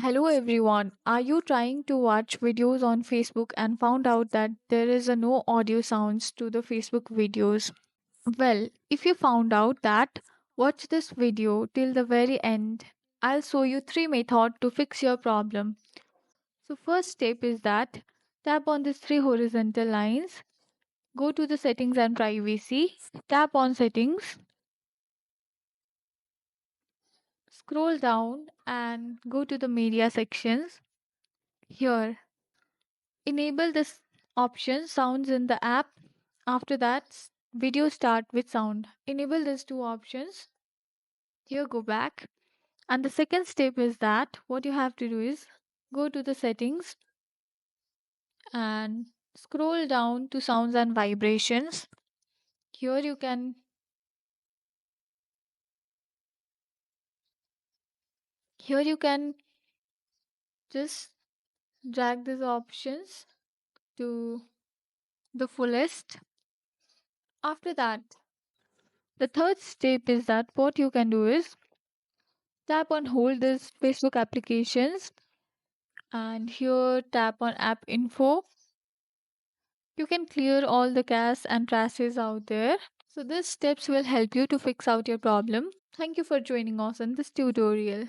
Hello everyone. Are you trying to watch videos on Facebook and found out that there is a no audio sounds to the Facebook videos? Well, if you found out that, watch this video till the very end. I'll show you three methods to fix your problem. So first step is that tap on these three horizontal lines, go to the settings and privacy, tap on settings, scroll down and go to the media sections. Here enable this option sounds in the app. After that, video start with sound. Enable these two options. Here go back. And the second step is that what you have to do is go to the settings and scroll down to sounds and vibrations. Here you can here you can just drag these options to the fullest. After that, the third step is that what you can do is tap on hold this Facebook applications and here tap on app info. You can clear all the caches and traces out there. So these steps will help you to fix out your problem. Thank you for joining us in this tutorial.